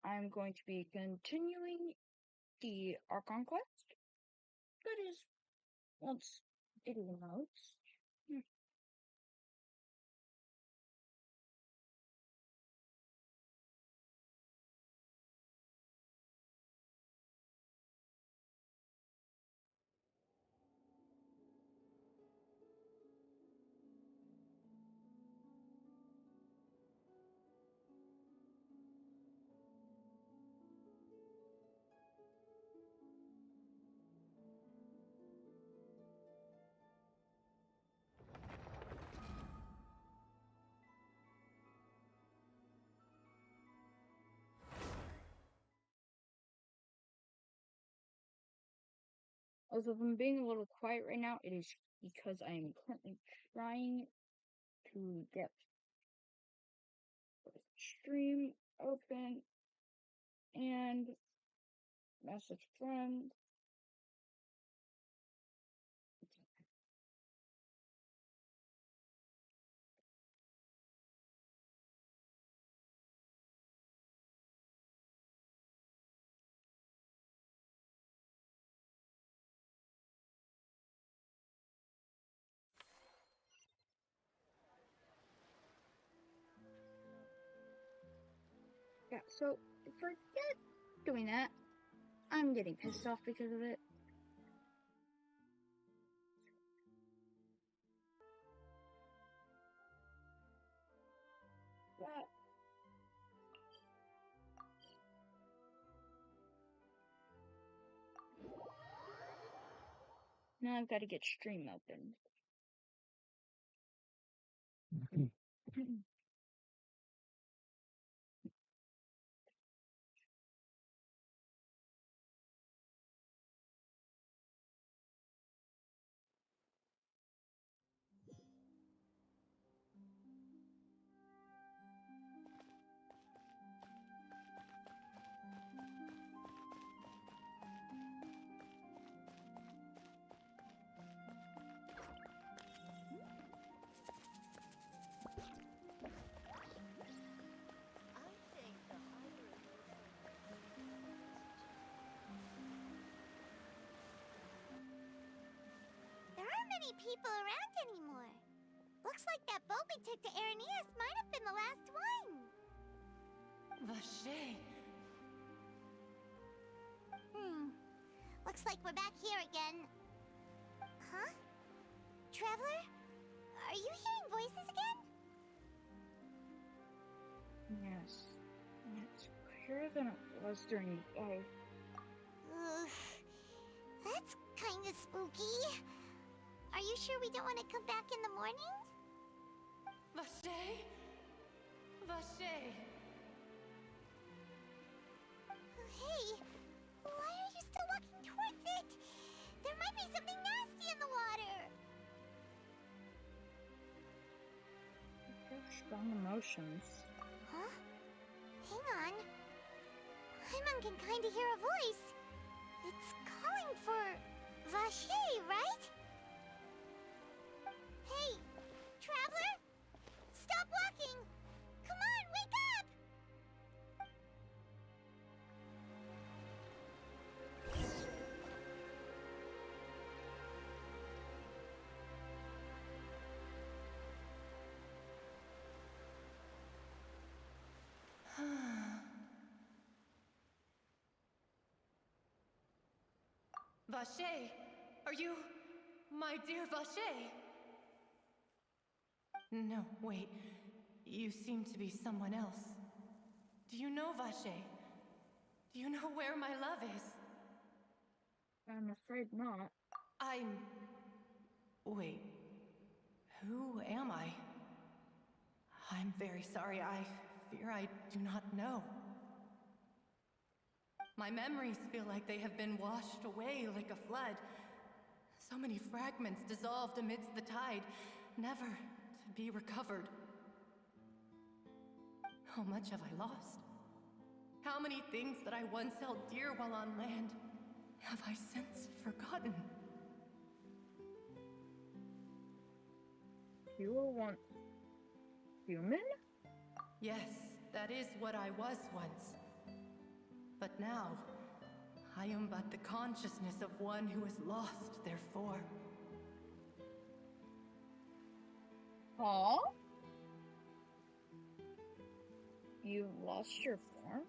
I'm going to be continuing the Archon quest. That is, once it loads. Although if I'm being a little quiet right now, it is because I am currently trying to get the stream open and message friend. Yeah, so forget doing that. I'm getting pissed off because of it. But now I've got to get stream open. People around anymore. Looks like that boat we took to Araneas might have been the last one. Vache. Looks like we're back here again. Huh? Traveler? Are you hearing voices again? Yes. It's clearer than it was during the day. That's kind of spooky. Are you sure we don't want to come back in the morning? Vache? Vache. Hey, why are you still walking towards it? There might be something nasty in the water. Strong emotions. Huh? Hang on. Paimon can kind of hear a voice. It's calling for Vache, right? Hey, Traveler? Stop walking! Come on, wake up! Vache, are you my dear Vache? No, wait. You seem to be someone else. Do you know Vache? Do you know where my love is? I'm afraid not. Wait. Who am I? I'm very sorry. I fear I do not know. My memories feel like they have been washed away like a flood. So many fragments dissolved amidst the tide, never to be recovered. How much have I lost? How many things that I once held dear while on land have I since forgotten? You were once human? Yes, that is what I was once. But now, I am but the consciousness of one who is lost their form. Huh? You lost your form?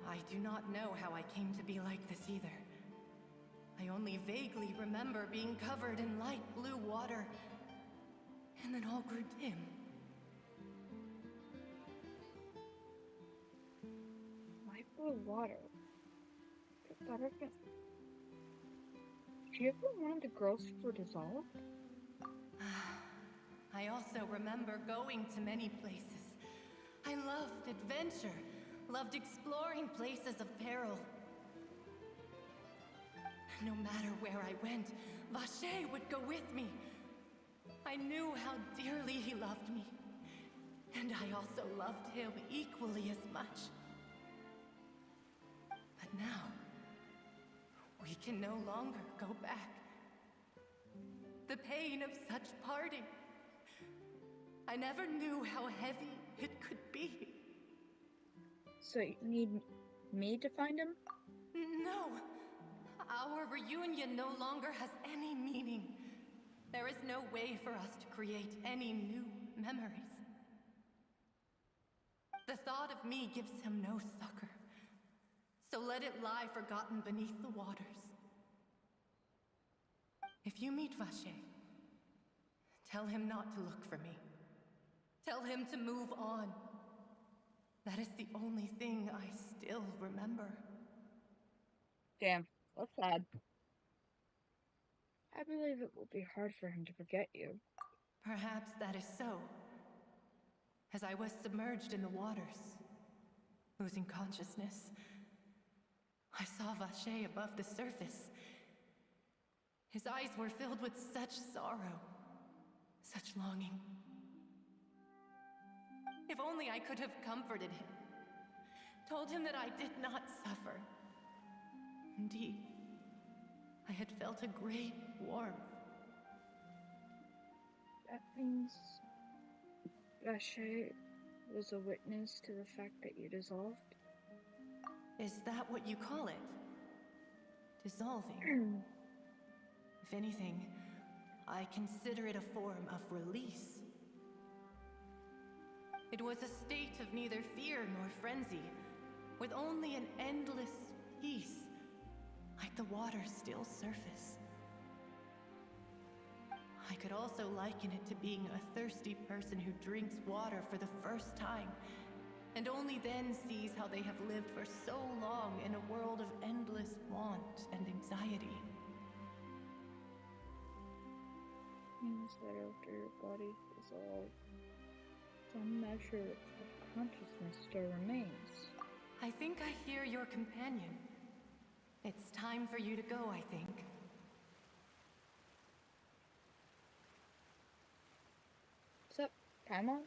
I do not know how I came to be like this either. I only vaguely remember being covered in light blue water, and then all grew dim. Light blue water. That have been... Did you ever one of the girls who were dissolved? I also remember going to many places. I loved adventure, loved exploring places of peril. No matter where I went, Vacher would go with me. I knew how dearly he loved me, and I also loved him equally as much. But now, we can no longer go back. The pain of such parting, I never knew how heavy it could be. So you need me to find him? No. Our reunion no longer has any meaning. There is no way for us to create any new memories. The thought of me gives him no succor. So let it lie forgotten beneath the waters. If you meet Vacher, tell him not to look for me. Tell him to move on. That is the only thing I still remember. Damn, that's sad. I believe it will be hard for him to forget you. Perhaps that is so. As I was submerged in the waters, losing consciousness, I saw Vacher above the surface. His eyes were filled with such sorrow, such longing. If only I could have comforted him, told him that I did not suffer. Indeed, I had felt a great warmth. That means Vacher was a witness to the fact that you dissolved? Is that what you call it? Dissolving? If anything, I consider it a form of release. It was a state of neither fear nor frenzy, with only an endless peace, like the water's still surface. I could also liken it to being a thirsty person who drinks water for the first time, and only then sees how they have lived for so long in a world of endless want and anxiety. Means that after your body dissolves, some measure of consciousness still remains. I think I hear your companion. It's time for you to go, I think. What's up, Paimon?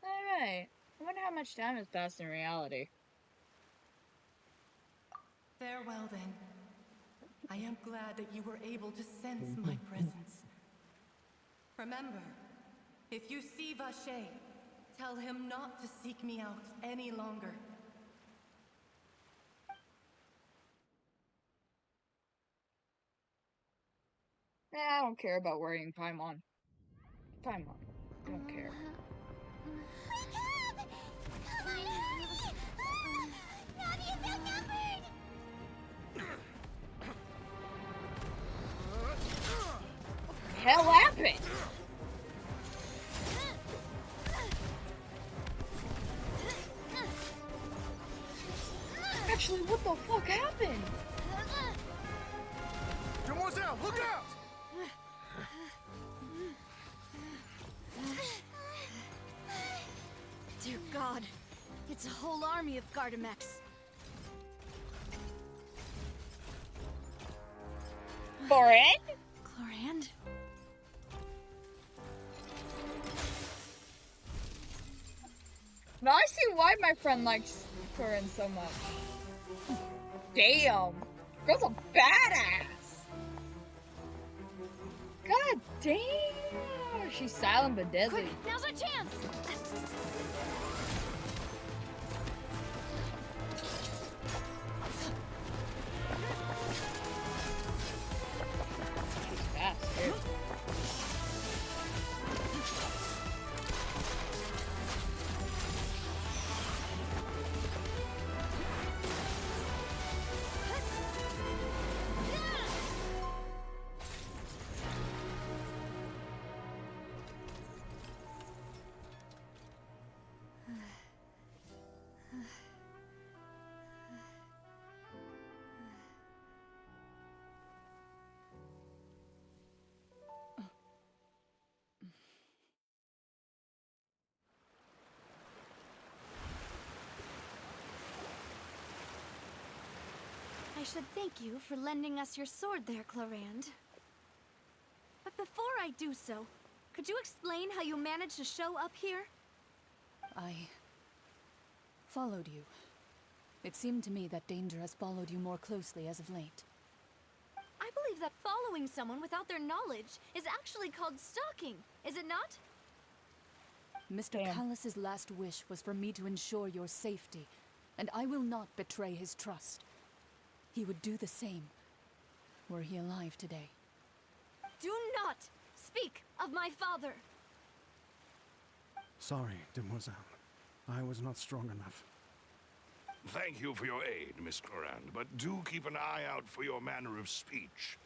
Alright. I wonder how much time has passed in reality. Farewell, then. I am glad that you were able to sense my presence. Remember, if you see Vacher, tell him not to seek me out any longer. I don't care about worrying Paimon. Paimon, I don't care. Wake up! Come on, hurry! Navi is outnumbered! What the hell happened? Actually, what the fuck happened? Someone's out! Look out! Dear God, it's a whole army of Gardamex. Borin? Chlorand? Now I see why my friend likes Corin so much. Damn. Girl's a badass. God damn. She's silent but deadly. Quick, now's our chance! I should thank you for lending us your sword there, Clarand. But before I do so, could you explain how you managed to show up here? I followed you. It seemed to me that danger has followed you more closely as of late. I believe that following someone without their knowledge is actually called stalking, is it not? Mr. Callus's last wish was for me to ensure your safety, and I will not betray his trust. He would do the same, were he alive today. Do not speak of my father! Sorry, demoiselle. I was not strong enough. Thank you for your aid, Miss Clarand, but do keep an eye out for your manner of speech.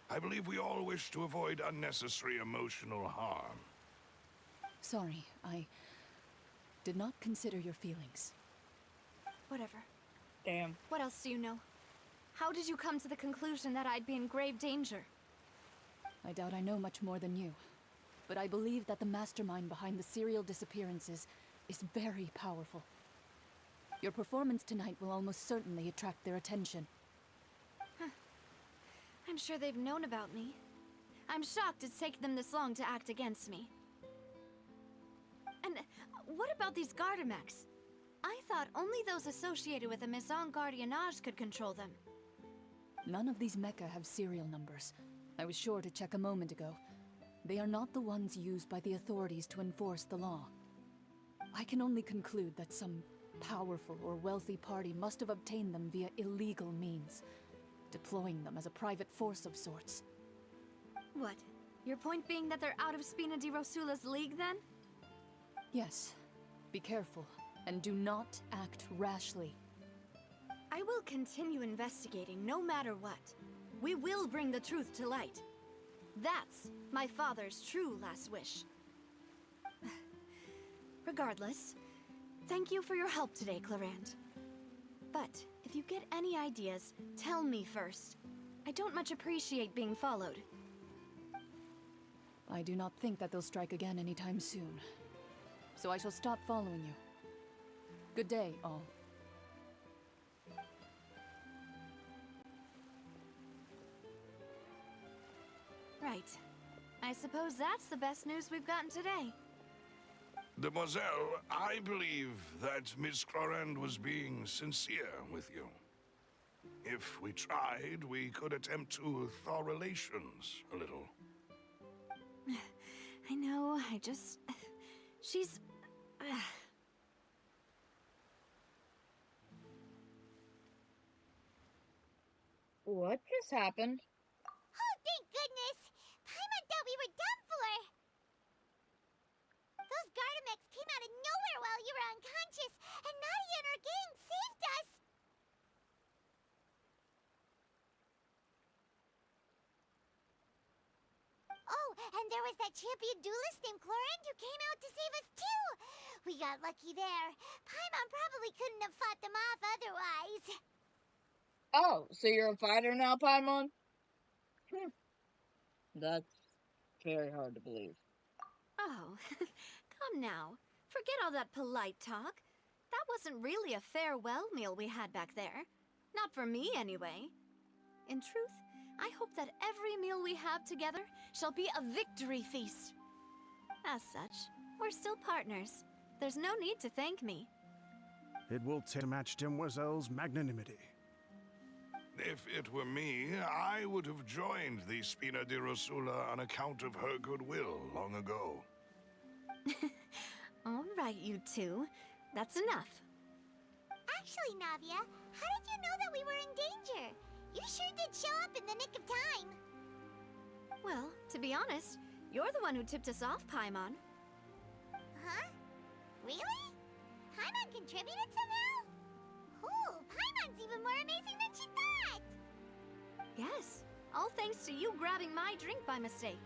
I believe we all wish to avoid unnecessary emotional harm. Sorry, I did not consider your feelings. Whatever. Damn. What else do you know? How did you come to the conclusion that I'd be in grave danger? I doubt I know much more than you, but I believe that the mastermind behind the serial disappearances is very powerful. Your performance tonight will almost certainly attract their attention. I'm sure they've known about me. I'm shocked it's taken them this long to act against me. And what about these Gardamex? I thought only those associated with the Maison Gardiennage could control them. None of these mecha have serial numbers. I was sure to check a moment ago. They are not the ones used by the authorities to enforce the law. I can only conclude that some powerful or wealthy party must have obtained them via illegal means, deploying them as a private force of sorts. What? Your point being that they're out of Spina di Rosula's league, then? Yes. Be careful, and do not act rashly. I will continue investigating no matter what. We will bring the truth to light. That's my father's true last wish. Regardless, thank you for your help today, Clarand. But if you get any ideas, tell me first. I don't much appreciate being followed. I do not think that they'll strike again anytime soon. So I shall stop following you. Good day, all. Right. I suppose that's the best news we've gotten today. Demoiselle, I believe that Miss Clarand was being sincere with you. If we tried, we could attempt to thaw relations a little. I know, she's... What just happened? Oh, thank goodness! Paimon thought we were done for! Those Gardamex came out of nowhere while you were unconscious, and Nadia and her gang saved us! Oh, and there was that champion duelist named Clarand who came out to save us too! We got lucky there. Paimon probably couldn't have fought them off otherwise. Oh, so you're a fighter now, Paimon? That's very hard to believe. Oh, come now. Forget all that polite talk. That wasn't really a farewell meal we had back there. Not for me, anyway. In truth, I hope that every meal we have together shall be a victory feast. As such, we're still partners. There's no need to thank me. It will take to match Demoiselle's magnanimity. If it were me, I would have joined the Spina di Rosula on account of her goodwill long ago. All right, you two. That's enough. Actually, Navia, how did you know that we were in danger? You sure did show up in the nick of time. Well, to be honest, you're the one who tipped us off, Paimon. Huh? Really? Paimon contributed somehow? Ooh, Paimon's even more amazing than she thought! Yes, all thanks to you grabbing my drink by mistake.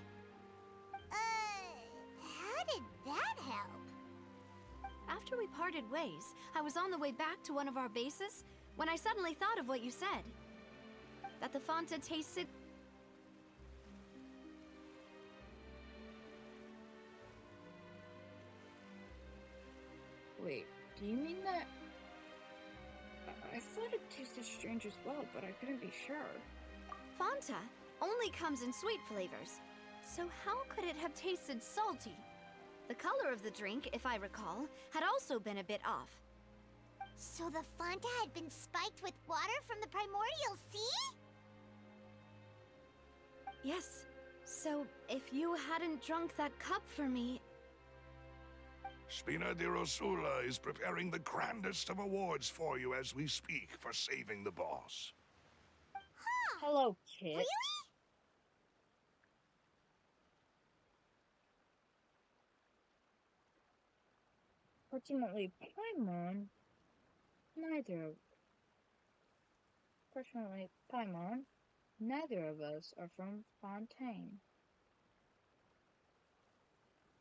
How did that help? After we parted ways, I was on the way back to one of our bases when I suddenly thought of what you said. That the Fanta tasted... Wait, do you mean that? I thought it tasted strange as well, but I couldn't be sure. Fanta only comes in sweet flavors, so how could it have tasted salty? The color of the drink, if I recall, had also been a bit off. So the Fanta had been spiked with water from the primordial sea? Yes. So, if you hadn't drunk that cup for me... Spina di Rosula is preparing the grandest of awards for you as we speak for saving the boss. Hello, kid. Really? Fortunately, Paimon, neither of us are from Fontaine.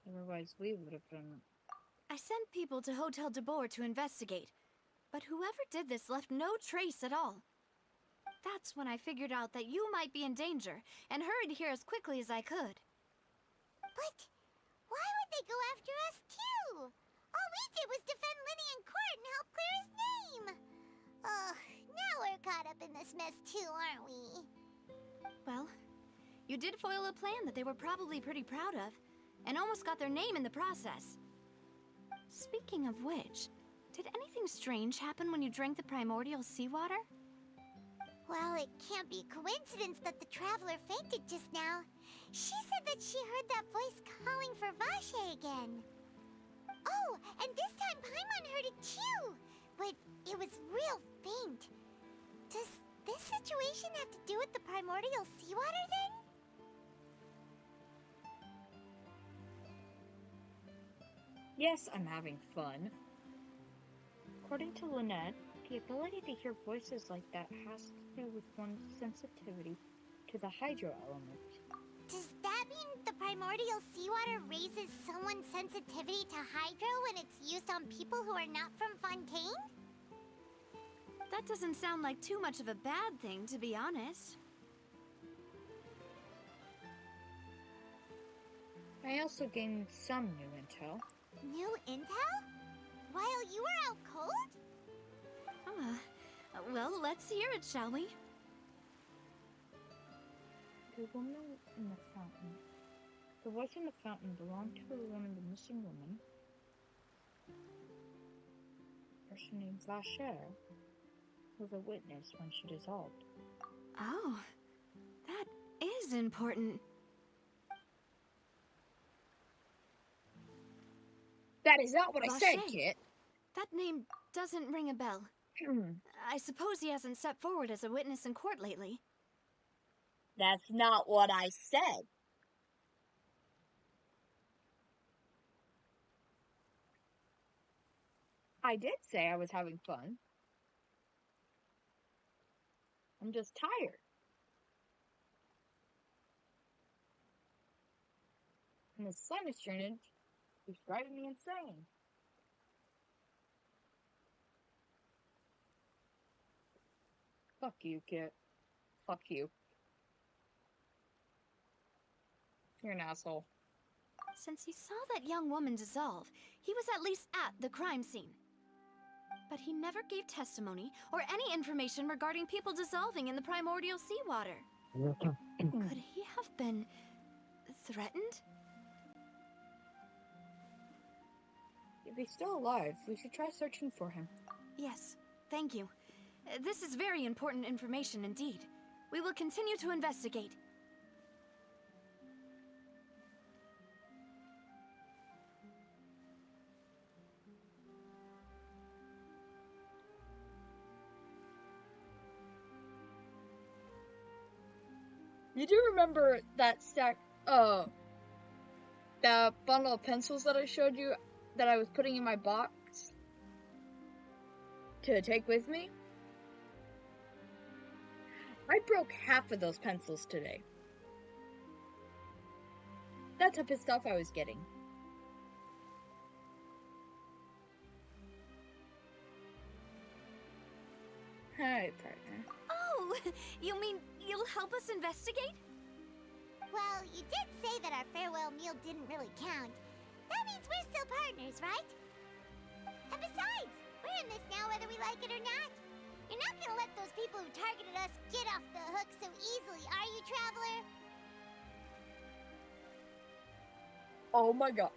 Otherwise, we would have been. I sent people to Hotel de Boer to investigate, but whoever did this left no trace at all. That's when I figured out that you might be in danger, and hurried here as quickly as I could. But why would they go after us too? All we did was defend Linny in court and help clear his name. Ugh, now we're caught up in this mess too, aren't we? Well, you did foil a plan that they were probably pretty proud of, and almost got their name in the process. Speaking of which, did anything strange happen when you drank the primordial seawater? Well, it can't be coincidence that the traveler fainted just now. She said that she heard that voice calling for Vache again. Oh, and this time Paimon heard it too, but it was real faint. Does this situation have to do with the primordial seawater then? Yes, I'm having fun. According to Lynette, the ability to hear voices like that has to do with one's sensitivity to the hydro element. Does that mean the primordial seawater raises someone's sensitivity to hydro when it's used on people who are not from Fontaine? That doesn't sound like too much of a bad thing, to be honest. I also gained some new intel. New intel? While you were out cold? Well, let's hear it, shall we? The woman in the fountain. The voice in the fountain belonged to a woman, the missing woman. A person named Vacher was a witness when she dissolved. Oh, that is important. That is not what I said, Vacher. Kit. That name doesn't ring a bell. I suppose he hasn't stepped forward as a witness in court lately. That's not what I said. I did say I was having fun. I'm just tired. And the sinus drainage is driving me insane. Fuck you, Kit. Fuck you. You're an asshole. Since he saw that young woman dissolve, he was at least at the crime scene. But he never gave testimony or any information regarding people dissolving in the primordial seawater. Could he have been threatened? If he's still alive, we should try searching for him. Yes, thank you. This is very important information indeed. We will continue to investigate. You do remember that that bundle of pencils that I showed you that I was putting in my box to take with me? I broke half of those pencils today. That's how pissed off I was getting. Hi, partner. Oh, you mean you'll help us investigate? Well, you did say that our farewell meal didn't really count. That means we're still partners, right? And besides, we're in this now whether we like it or not. You're not gonna let those people who targeted us get off the hook so easily, are you, Traveler? Oh my god.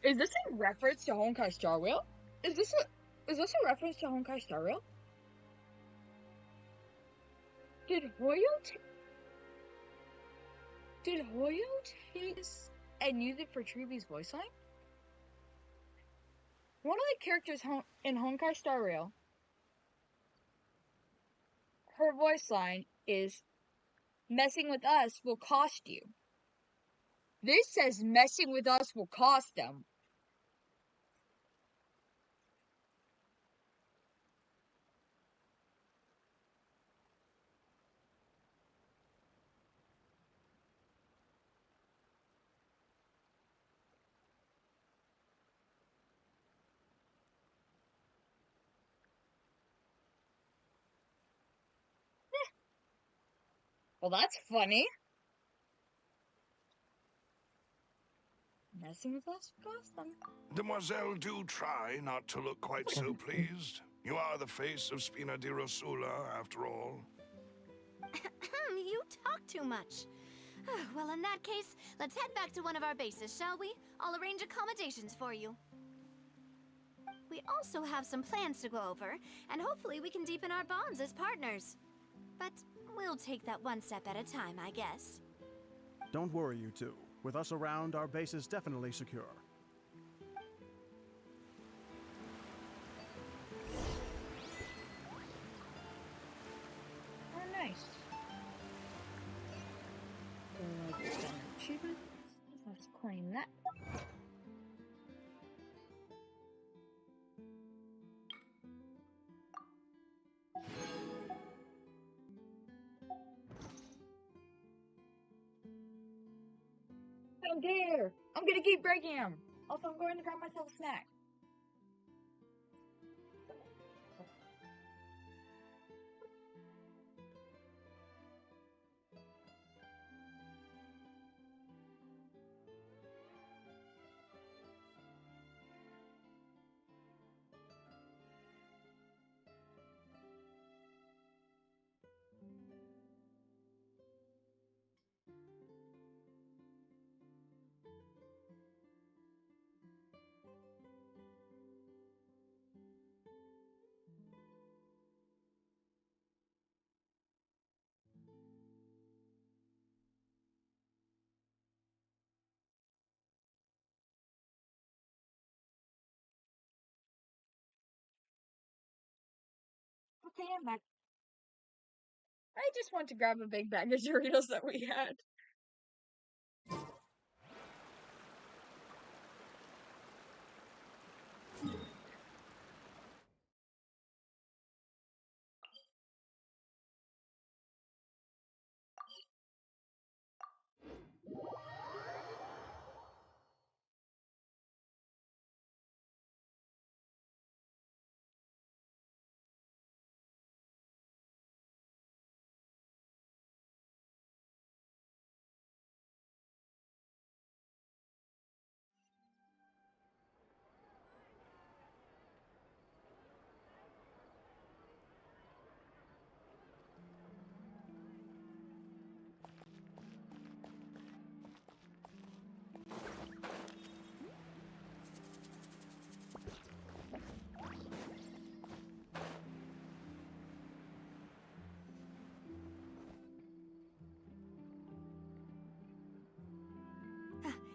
Is this a reference to Honkai Star Rail? Is this a reference to Honkai Star Rail? Did Hoyo take this and use it for Truby's voice line? One of the characters in Honkai Star Rail, her voice line is, "Messing with us will cost you." This says messing with us will cost them. Well, that's funny. Messing with us will cost them. Demoiselle, do try not to look quite so pleased. You are the face of Spina di Rosula, after all. You talk too much. Well, in that case, let's head back to one of our bases, shall we? I'll arrange accommodations for you. We also have some plans to go over, and hopefully we can deepen our bonds as partners. But we'll take that one step at a time, I guess. Don't worry, you two. With us around, our base is definitely secure. Oh, nice. Achievements. Let's claim that. Don't dare! I'm gonna keep breaking them! Also, I'm going to grab myself a snack. Okay, I'm back. I just want to grab a big bag of Doritos that we had.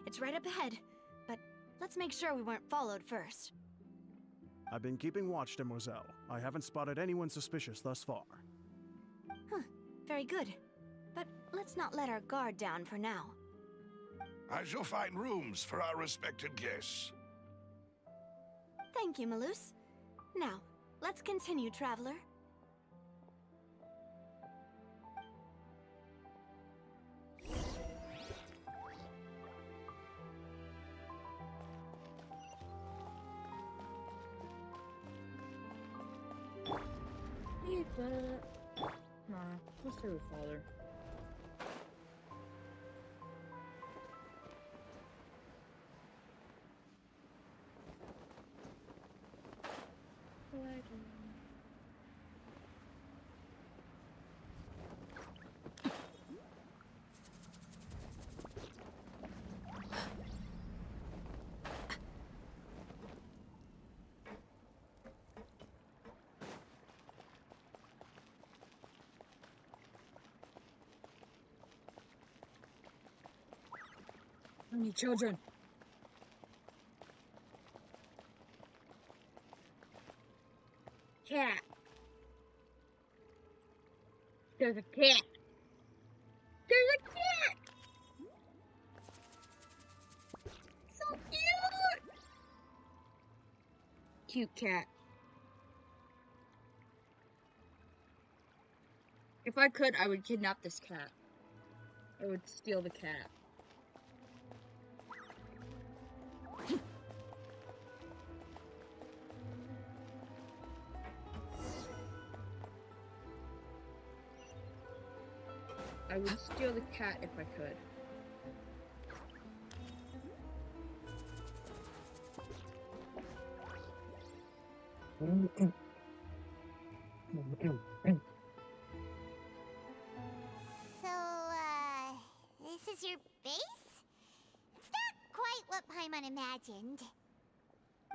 It's right up ahead, but let's make sure we weren't followed first. I've been keeping watch, Demoiselle. I haven't spotted anyone suspicious thus far. Very good. But let's not let our guard down for now. I shall find rooms for our respected guests. Thank you, Malus. Now, let's continue, Traveler. Nah, let's do it, Father. Any children? Cat. There's a cat. There's a cat! So cute! Cute cat. If I could, I would kidnap this cat. I would steal the cat. I would steal the cat if I could. So, this is your base? It's not quite what Paimon imagined.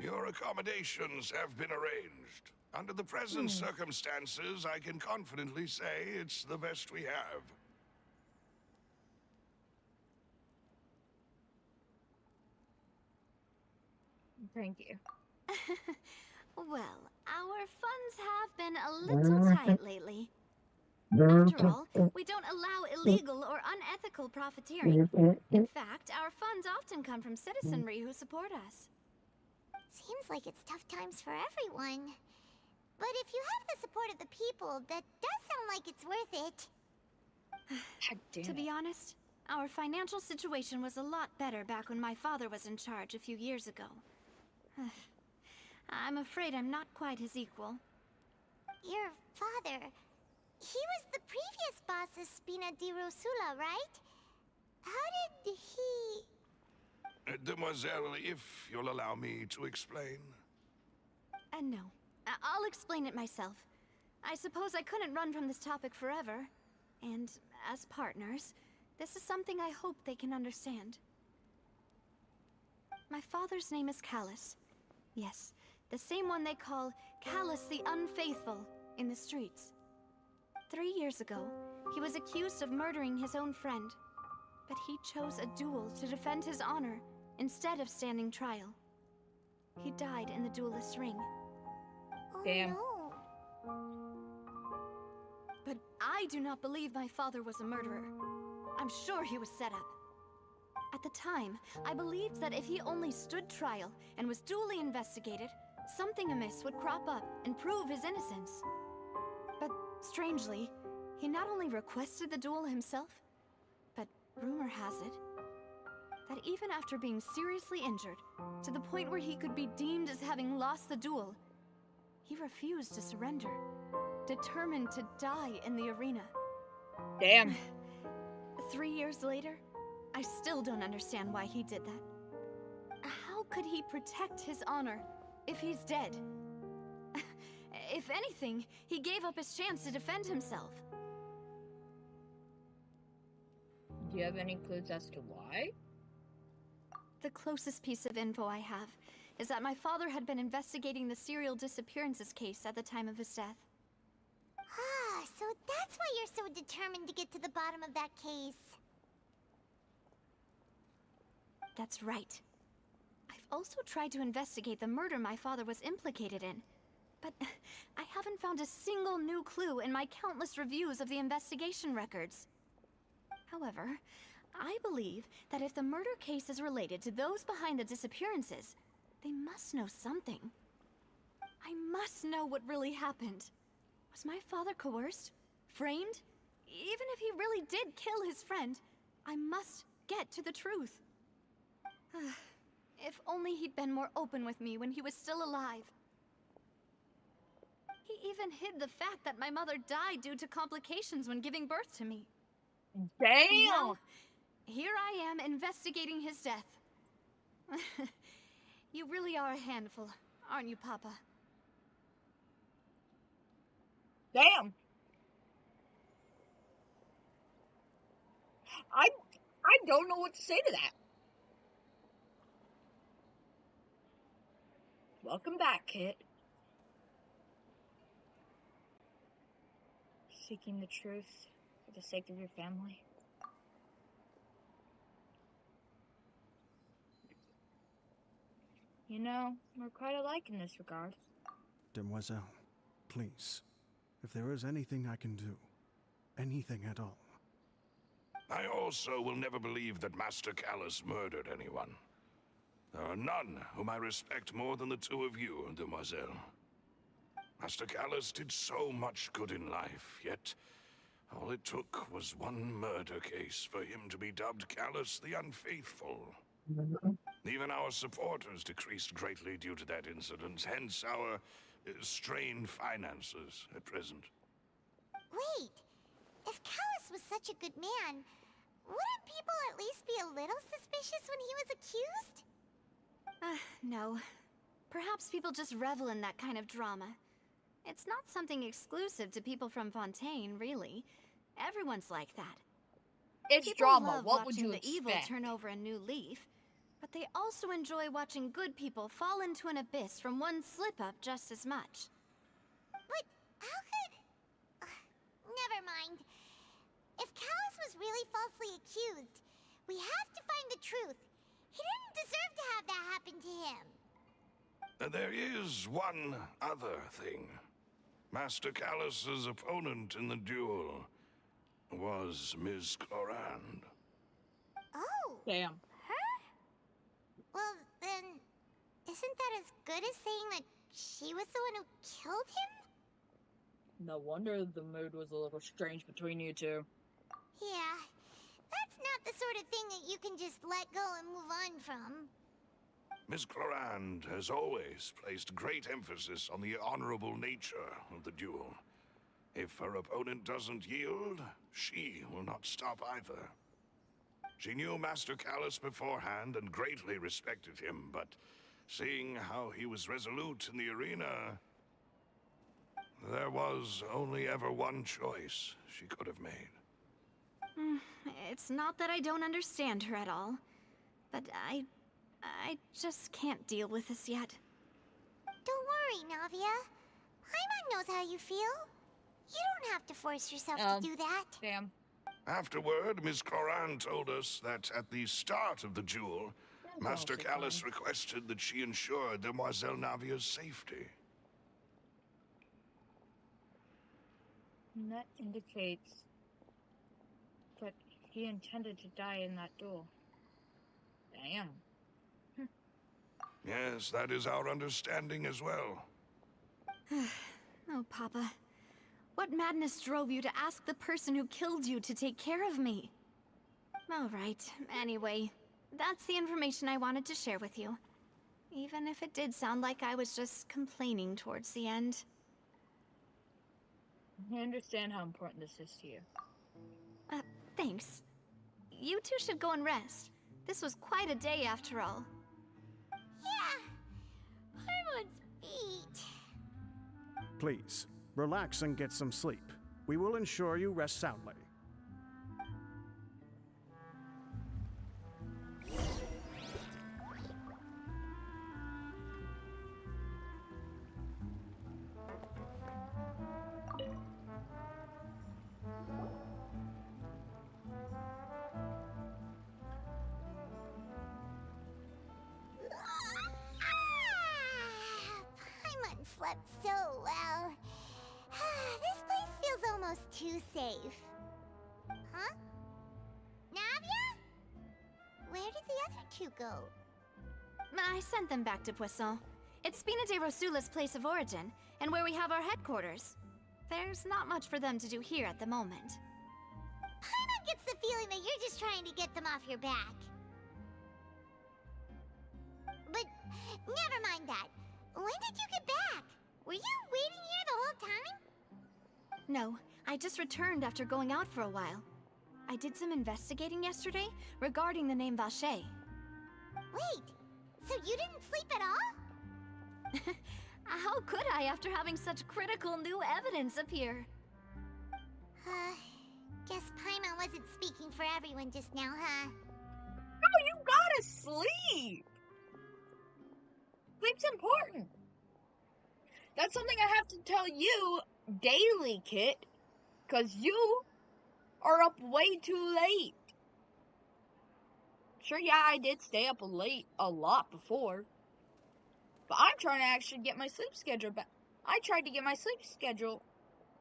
Your accommodations have been arranged. Under the present circumstances, I can confidently say it's the best we have. Thank you. Well, our funds have been a little tight lately. After all, we don't allow illegal or unethical profiteering. In fact, our funds often come from citizenry who support us. Seems like it's tough times for everyone. But if you have the support of the people, that does sound like it's worth it. God damn To be honest, our financial situation was a lot better back when my father was in charge a few years ago. I'm afraid I'm not quite his equal. Your father, he was the previous boss of Spina di Rosula, right? How did he... Demoiselle, if you'll allow me to explain. No. I'll explain it myself. I suppose I couldn't run from this topic forever. And as partners, this is something I hope they can understand. My father's name is Callus. Yes, the same one they call Callus the Unfaithful in the streets. 3 years ago, he was accused of murdering his own friend. But he chose a duel to defend his honor instead of standing trial. He died in the duelist's ring. Oh, Damn. no. But I do not believe my father was a murderer. I'm sure he was set up. At the time, I believed that if he only stood trial and was duly investigated, something amiss would crop up and prove his innocence. But strangely, he not only requested the duel himself, but rumor has it that even after being seriously injured, to the point where he could be deemed as having lost the duel, he refused to surrender, determined to die in the arena. Damn. 3 years later, I still don't understand why he did that. How could he protect his honor if he's dead? If anything, he gave up his chance to defend himself. Do you have any clues as to why? The closest piece of info I have is that my father had been investigating the serial disappearances case at the time of his death. Ah, so that's why you're so determined to get to the bottom of that case. That's right. I've also tried to investigate the murder my father was implicated in, but I haven't found a single new clue in my countless reviews of the investigation records. However, I believe that if the murder case is related to those behind the disappearances, they must know something. I must know what really happened. Was my father coerced? Framed? Even if he really did kill his friend, I must get to the truth. If only he'd been more open with me when he was still alive. He even hid the fact that my mother died due to complications when giving birth to me. Damn! And now, here I am investigating his death. You really are a handful, aren't you, Papa? Damn! I don't know what to say to that. Welcome back, Kit. Seeking the truth for the sake of your family. You know, we're quite alike in this regard. Demoiselle, please, if there is anything I can do, anything at all. I also will never believe that Master Callus murdered anyone. There are none whom I respect more than the two of you, Demoiselle. Master Callus did so much good in life, yet all it took was one murder case for him to be dubbed Callus the Unfaithful. Even our supporters decreased greatly due to that incident, hence our strained finances at present. Wait, if Callus was such a good man, wouldn't people at least be a little suspicious when he was accused? No. Perhaps people just revel in that kind of drama. It's not something exclusive to people from Fontaine, really. Everyone's like that. It's People drama. love What would watching you the evil expect? turn over a new leaf, but they also enjoy watching good people fall into an abyss from one slip-up just as much. But how could... never mind. If Callus was really falsely accused, we have to find the truth. He didn't deserve to have that happen to him. There is one other thing. Master Callus's opponent in the duel was Ms. Clorand. Oh, Damn. her? Well, then, isn't that as good as saying that she was the one who killed him? No wonder the mood was a little strange between you two. Yeah, that's not the sort of thing that you can just let go and move on from. Ms. Clorand has always placed great emphasis on the honorable nature of the duel. If her opponent doesn't yield, she will not stop either. She knew Master Callus beforehand and greatly respected him, but seeing how he was resolute in the arena, there was only ever one choice she could have made. It's not that I don't understand her at all, but I just can't deal with this yet. Don't worry, Navia. Paimon knows how you feel. You don't have to force yourself to do that. Damn. Afterward, Ms. Clorand told us that at the start of the duel, Master also Callus fine. requested that she ensure Demoiselle Navia's safety. And that indicates that he intended to die in that duel. Damn. Yes, that is our understanding as well. Oh, Papa. What madness drove you to ask the person who killed you to take care of me? All right, anyway, that's the information I wanted to share with you. Even if it did sound like I was just complaining towards the end. I understand how important this is to you. Thanks. You two should go and rest. This was quite a day after all. Yeah, Paimon's beat. Please, relax and get some sleep. We will ensure you rest soundly. Paimon slept so well. This place feels almost too safe. Huh? Navia? Where did the other two go? I sent them back to Poisson. It's Spina de Rosula's place of origin, and where we have our headquarters. There's not much for them to do here at the moment. Paimon gets the feeling that you're just trying to get them off your back. But never mind that. When did you get back? Were you waiting here the whole time? No, I just returned after going out for a while. I did some investigating yesterday regarding the name Vache. Wait, so you didn't sleep at all? How could I after having such critical new evidence appear? Guess Paimon wasn't speaking for everyone just now, huh? No, you gotta sleep! Sleep's important. That's something I have to tell you daily, Kit. Because you are up way too late. Sure, yeah, I did stay up late a lot before. But I'm trying to actually get my sleep schedule back. I tried to get my sleep schedule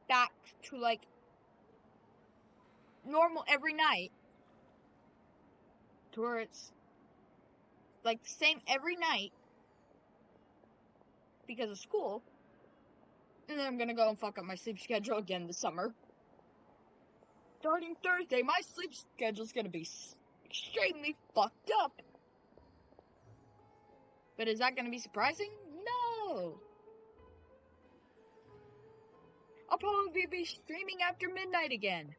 back to like normal every night, to where it's like the same every night because of school. And then I'm gonna go and fuck up my sleep schedule again this summer. Starting Thursday, my sleep schedule's gonna be extremely fucked up. But is that gonna be surprising? No! I'll probably be streaming after midnight again.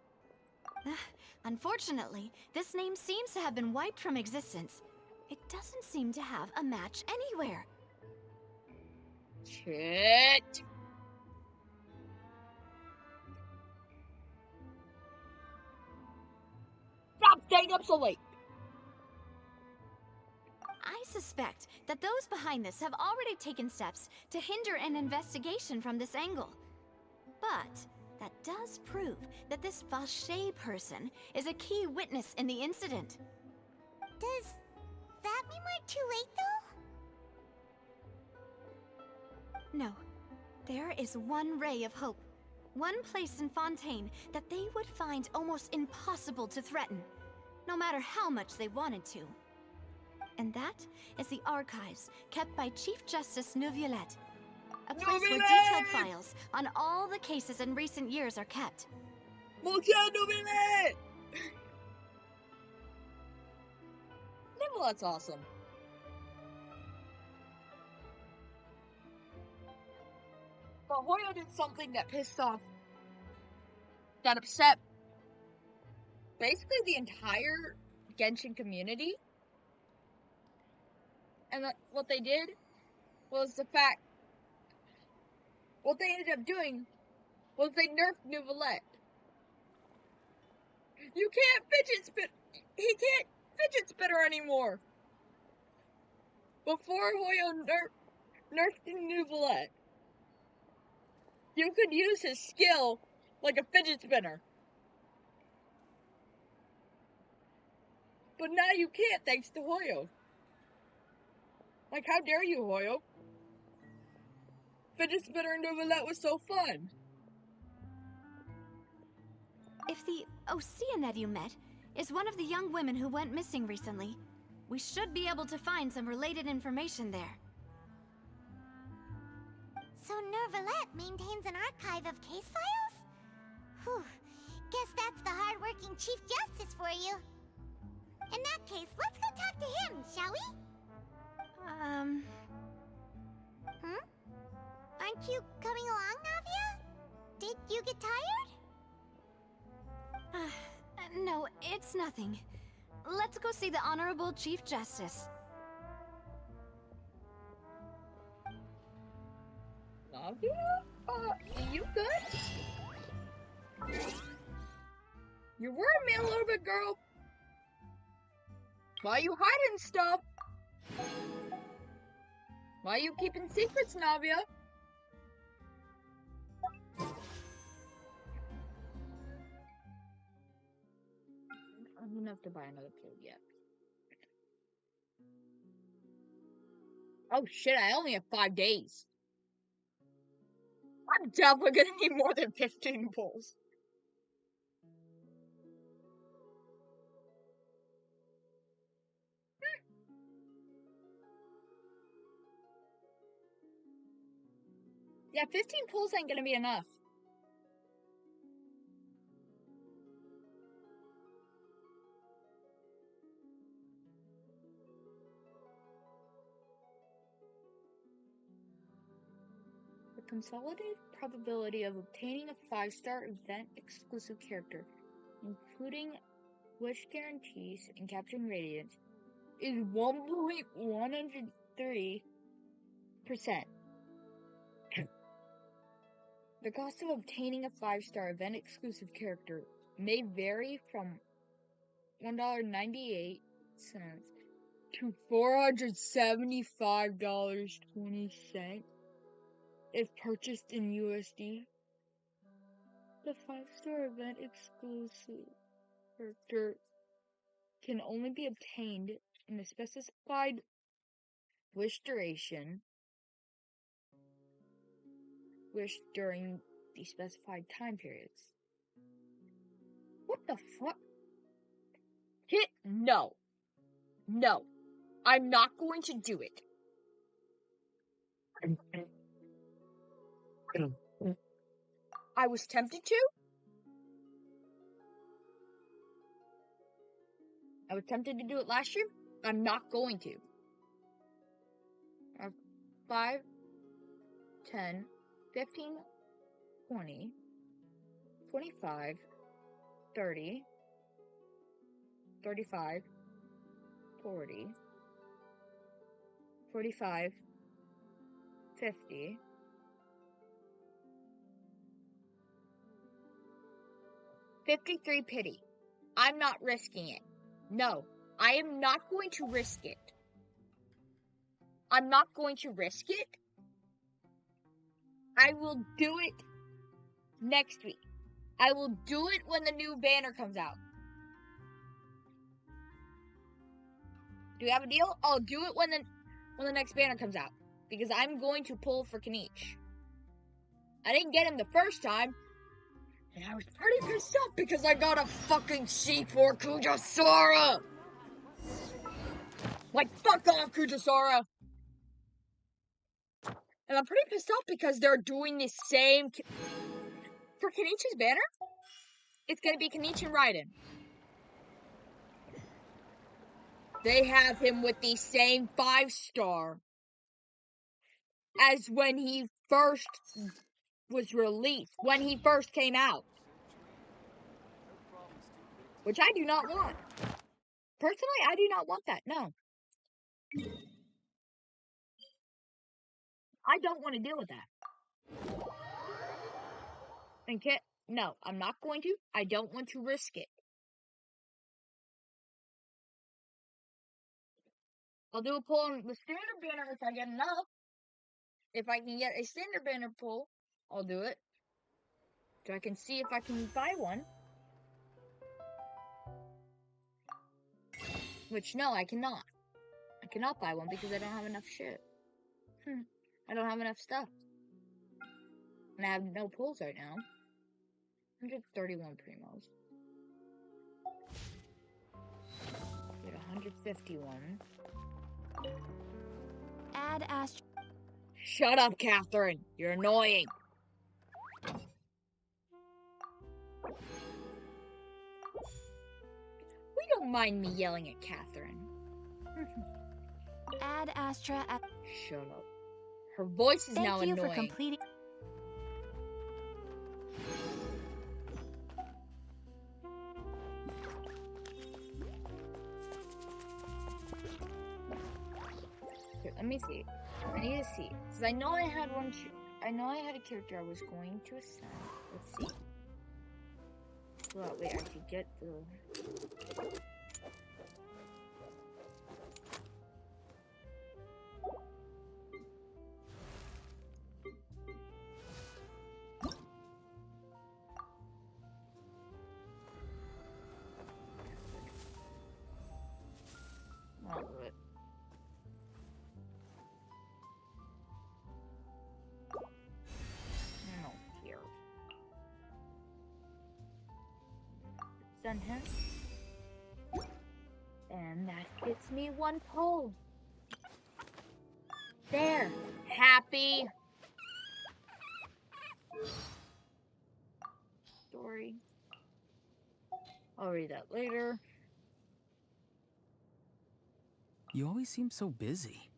Unfortunately, this name seems to have been wiped from existence. It doesn't seem to have a match anywhere. Shit! Stop staying up so late! I suspect that those behind this have already taken steps to hinder an investigation from this angle. But that does prove that this Vache person is a key witness in the incident. Does that mean we're too late, though? No. There is one ray of hope. One place in Fontaine that they would find almost impossible to threaten, no matter how much they wanted to. And that is the archives kept by Chief Justice Neuvillette. A place where detailed files on all the cases in recent years are kept. Well, that's awesome. But Hoyo did something that pissed off, that upset basically the entire Genshin community. And what they did was what they ended up doing was they nerfed Neuvillette. You can't he can't fidget spinner anymore. Before Hoyo nerfed Neuvillette, you could use his skill like a fidget spinner. But now you can't thanks to Hoyo. Like, how dare you, Hoyo? Fidget spinner Neuvillette was so fun. If the Oceanette you met is one of the young women who went missing recently, we should be able to find some related information there. So Neuvillette maintains an archive of case files? Whew. Guess that's the hard-working Chief Justice for you. In that case, let's go talk to him, shall we? Aren't you coming along, Navia? Did you get tired? No, it's nothing. Let's go see the Honorable Chief Justice. Navia? You good? You're worrying me a little bit, girl. Why are you hiding stuff? Why are you keeping secrets, Navia? I don't have to buy another plug yet. Oh shit, I only have 5 days. I'm definitely gonna need more than 15 pulls. Yeah, 15 pulls ain't gonna be enough. The consolidated probability of obtaining a 5-star event exclusive character, including wish guarantees and capturing radiance, is 1.103%. The cost of obtaining a 5-star event exclusive character may vary from $1.98 to $475.20 if purchased in USD. The 5-star event exclusive character can only be obtained in a specified wish duration wish during the specified time periods. What the fuck? Kit, no. No. I'm not going to do it. I was tempted to. I was tempted to do it last year. I'm not going to. 5, 10, 15, 20, 25, 30, 35, 40, 45, 50, 53 pity. I'm not risking it. No, I am not going to risk it. I'm not going to risk it. I will do it next week. I will do it when the new banner comes out. Do we have a deal? I'll do it when the next banner comes out. Because I'm going to pull for Kaniche. I didn't get him the first time. And I was pretty pissed off because I got a fucking C4 Kujasora! Like, fuck off, Kujasora! And I'm pretty pissed off because they're doing the same... For Kaniche's banner, it's gonna be Kaniche and Raiden. They have him with the same 5-star as when he first was released, when he first came out. Which I do not want. Personally, I do not want that, no. I don't want to deal with that. And Kit, no, I'm not going to. I don't want to risk it. I'll do a pull on the standard banner if I get enough. If I can get a standard banner pull, I'll do it. So I can see if I can buy one. Which, no, I cannot. I cannot buy one because I don't have enough shit. I don't have enough stuff. And I have no pulls right now. 131 primos. Get 151. Add Astro. Shut up, Catherine. You're annoying. We don't mind me yelling at Catherine. Add Astra. Shut up. Her voice is now annoying. Thank you for completing. Okay, let me see. I need to see. Because I know I had one. I know I had a character I was going to assign. Let's see. Well, wait, I could get the. I'll do it. I don't care. Send him. And that gets me one pull. There. Happy. Story. I'll read that later. You always seem so busy.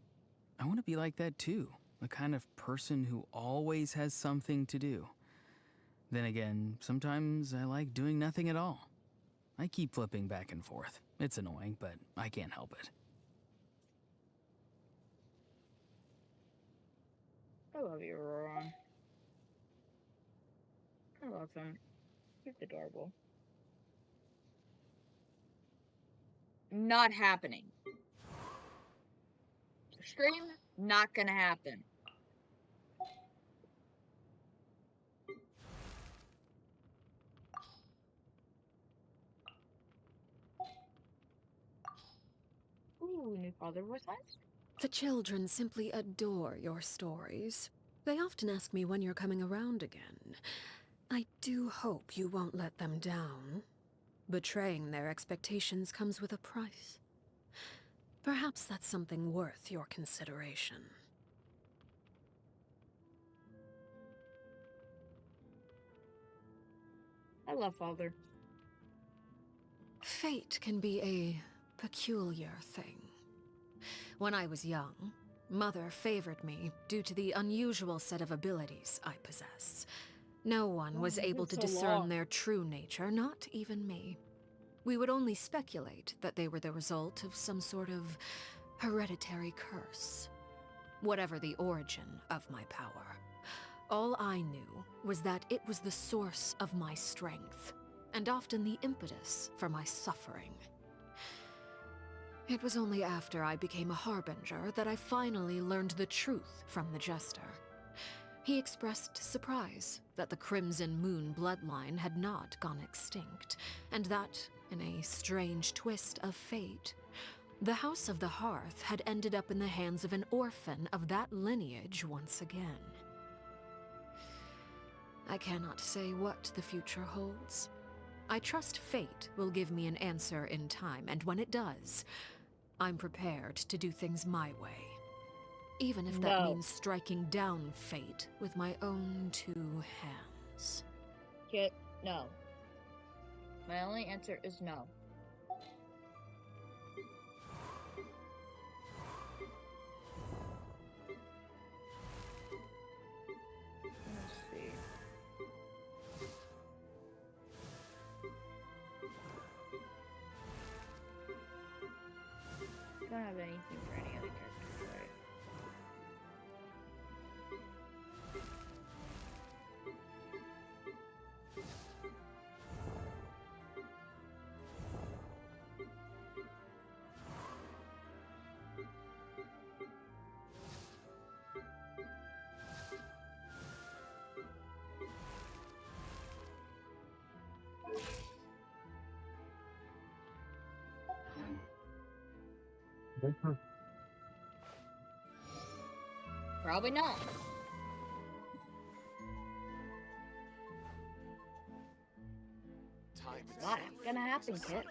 I want to be like that too. The kind of person who always has something to do. Then again, sometimes I like doing nothing at all. I keep flipping back and forth. It's annoying, but I can't help it. I love you, Roran. I love him. He's adorable. Not happening. Stream, not gonna happen. Ooh, new father voice lines? The children simply adore your stories. They often ask me when you're coming around again. I do hope you won't let them down. Betraying their expectations comes with a price. Perhaps that's something worth your consideration. I love Father. Fate can be a peculiar thing. When I was young, Mother favored me due to the unusual set of abilities I possess. No one was able to discern their true nature, not even me. We would only speculate that they were the result of some sort of hereditary curse. Whatever the origin of my power, all I knew was that it was the source of my strength, and often the impetus for my suffering. It was only after I became a harbinger that I finally learned the truth from the jester. He expressed surprise that the Crimson Moon bloodline had not gone extinct, and that, in a strange twist of fate, the House of the Hearth had ended up in the hands of an orphan of that lineage once again. I cannot say what the future holds. I trust fate will give me an answer in time, and when it does, I'm prepared to do things my way. Even if that means striking down fate with my own 2 hands. Kit, no. My only answer is no. Let's see. Don't have anything for any other characters, right? Probably not. Not gonna happen, Kit.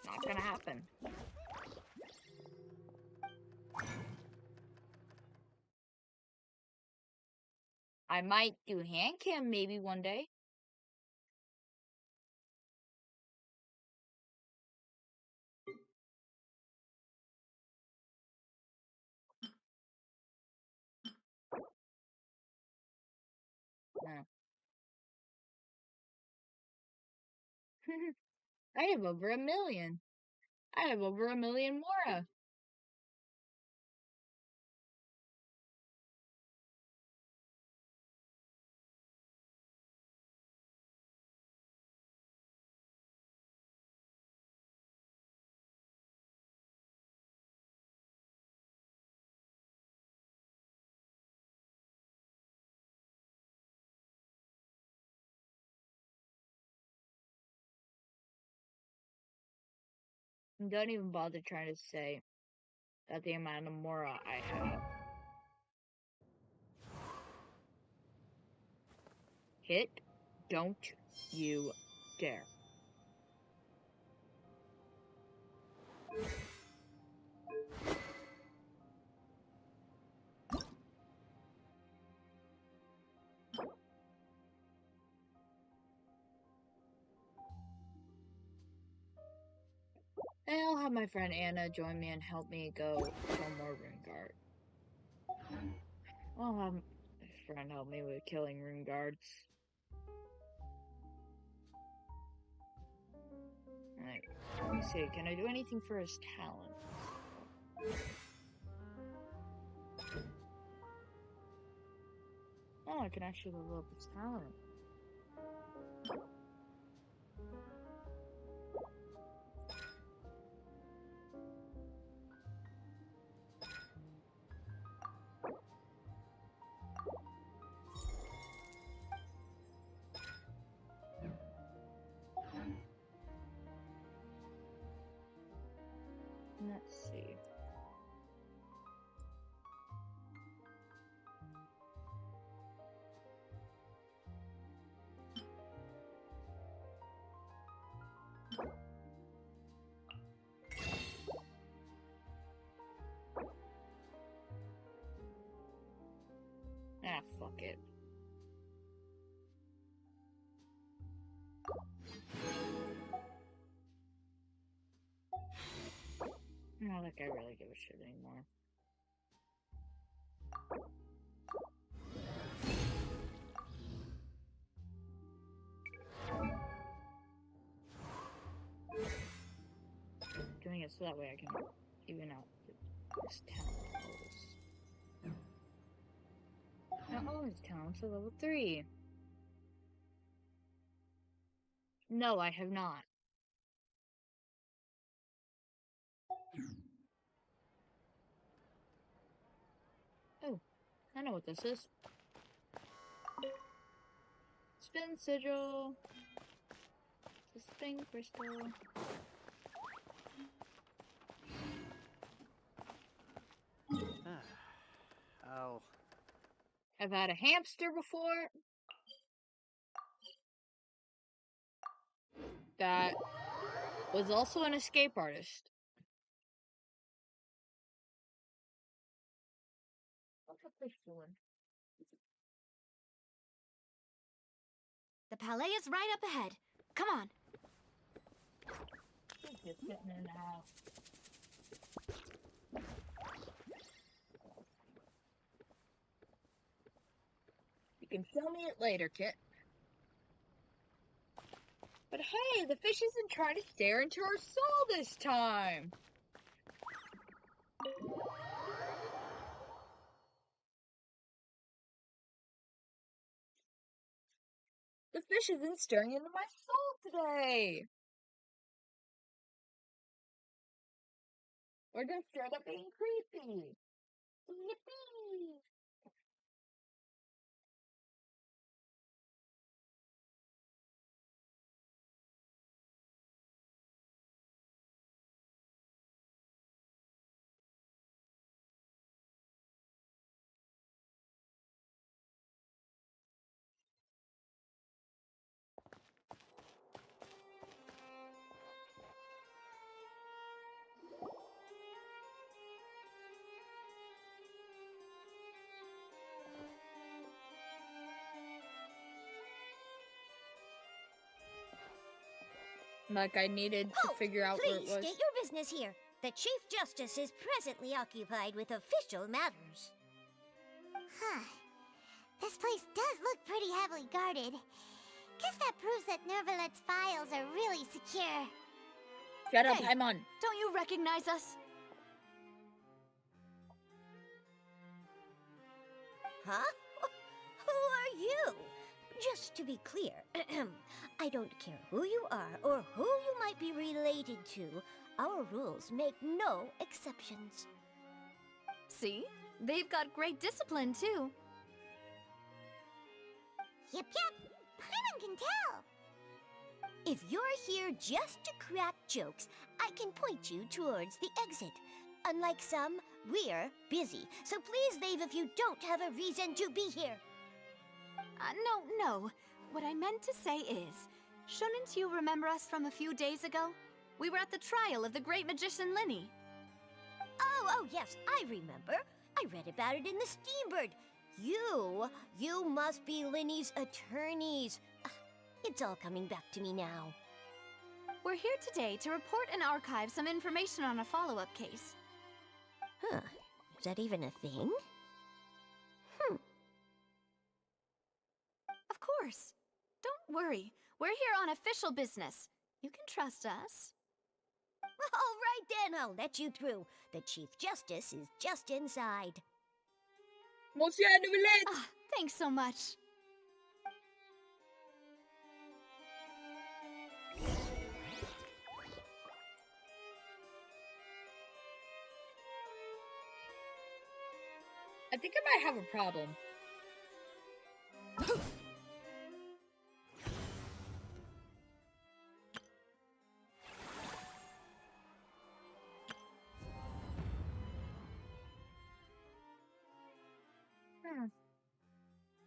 Not gonna happen. I might do hand cam maybe one day. No. I have over 1 million. I have over 1 million Mora. And don't even bother trying to say that the amount of Mora I have. Kit, don't you dare. And I'll have my friend Anna join me and help me go kill more Runeguard. I'll have my friend help me with killing Runeguards. Alright, let me see. Can I do anything for his talent? Oh, I can actually level up his talent. Let's see. Ah, fuck it. Not like I really give a shit anymore. Doing it so that way I can even out this talent levels. Not all his talents are level 3. No, I have not. Oh, I know what this is. Spin sigil. It's a spin crystal. Oh. I've had a hamster before. That was also an escape artist. What's up this one? The palais is right up ahead. Come on. Just getting in the house. You can show me it later, Kit. But hey, the fish isn't trying to stare into our soul this time. The fish isn't staring into my soul today. We're just straight up being creepy. Yippee! Like I needed to figure out where it Please was. state your business here. The Chief Justice is presently occupied with official matters. Huh. This place does look pretty heavily guarded. Guess that proves that Nervalet's files are really secure. Shut up, Hey. Paimon. Don't you recognize us? Huh? Who are you? Just to be clear, I don't care who you are or who you might be related to. Our rules make no exceptions. See? They've got great discipline, too. Yep. Paimon can tell. If you're here just to crack jokes, I can point you towards the exit. Unlike some, we're busy, so please leave if you don't have a reason to be here. No. What I meant to say is, shouldn't you remember us from a few days ago? We were at the trial of the great magician Linny. Oh, yes, I remember. I read about it in the Steambird. You must be Linny's attorneys. It's all coming back to me now. We're here today to report and archive some information on a follow-up case. Huh, is that even a thing? Of course. Don't worry. We're here on official business. You can trust us. All right then, I'll let you through. The Chief Justice is just inside. Monsieur Nervalet! Ah, thanks so much. I think I might have a problem.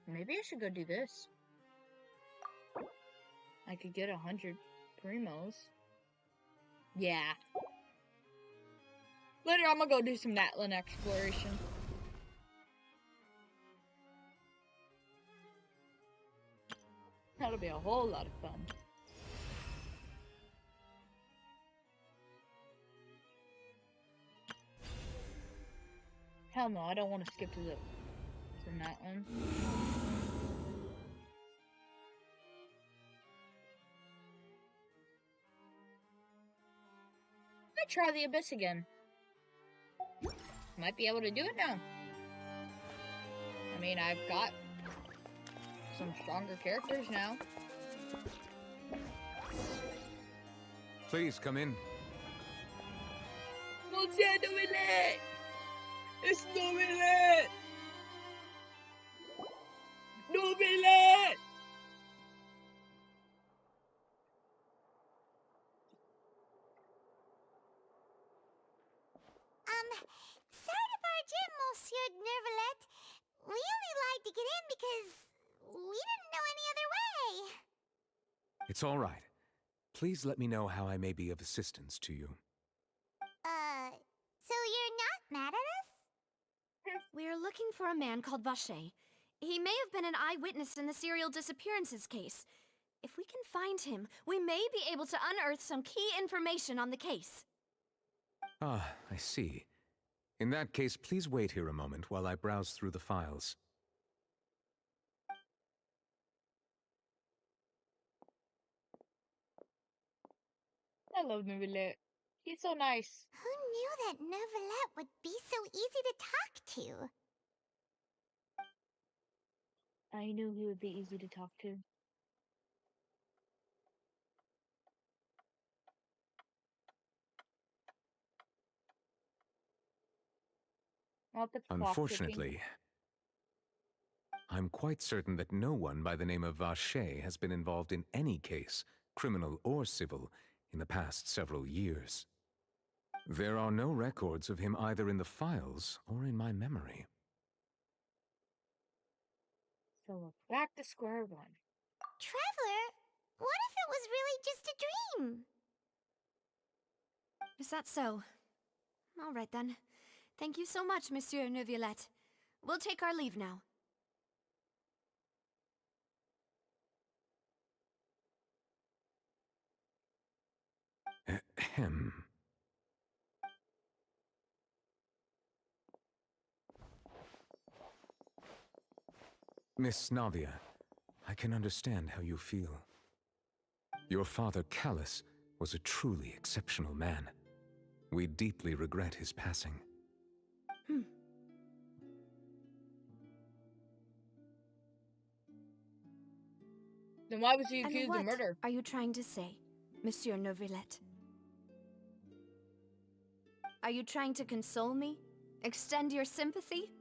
Maybe I should go do this. I could get 100 primos. Yeah. Later, I'm gonna go do some Natlan exploration. That'll be a whole lot of fun. Hell no, I don't want to skip to that one. Might try the Abyss again. Might be able to do it now. I mean, I've got some stronger characters now. Please come in. It's Novelet! Novelet! Sorry to barge in, Monsieur Nervalet. We only lied to get in because we didn't know any other way. It's all right. Please let me know how I may be of assistance to you. So you're not mad at us? We're looking for a man called Vache. He may have been an eyewitness in the serial disappearances case. If we can find him, we may be able to unearth some key information on the case. Ah, I see. In that case, please wait here a moment while I browse through the files. I love Novelet. He's so nice. Who knew that Nervalet would be so easy to talk to? I knew he would be easy to talk to. I'll put the clock ticking. Unfortunately, I'm quite certain that no one by the name of Vache has been involved in any case, criminal or civil, in the past several years. There are no records of him either in the files or in my memory. So we're back to square one. Traveler, what if it was really just a dream? Is that so? All right then. Thank you so much, Monsieur Neuvillette. We'll take our leave now. Ahem. Miss Navia, I can understand how you feel. Your father, Callus, was a truly exceptional man. We deeply regret his passing. Then why was he And accused what of murder? are you trying to say, Monsieur Neuvillette? Are you trying to console me? Extend your sympathy?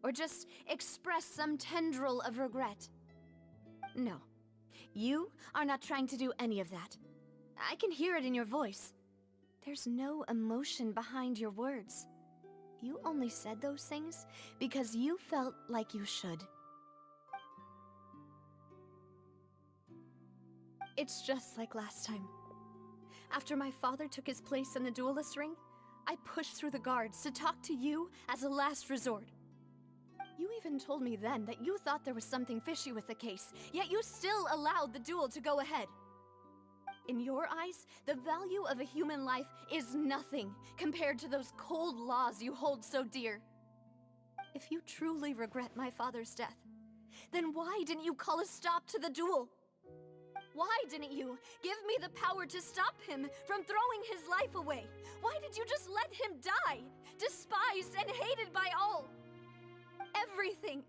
Or just express some tendril of regret? No. You are not trying to do any of that. I can hear it in your voice. There's no emotion behind your words. You only said those things because you felt like you should. It's just like last time. After my father took his place in the duelist ring, I pushed through the guards to talk to you as a last resort. You even told me then that you thought there was something fishy with the case, yet you still allowed the duel to go ahead. In your eyes, the value of a human life is nothing compared to those cold laws you hold so dear. If you truly regret my father's death, then why didn't you call a stop to the duel? Why didn't you give me the power to stop him from throwing his life away? Why did you just let him die, despised and hated by all? Everything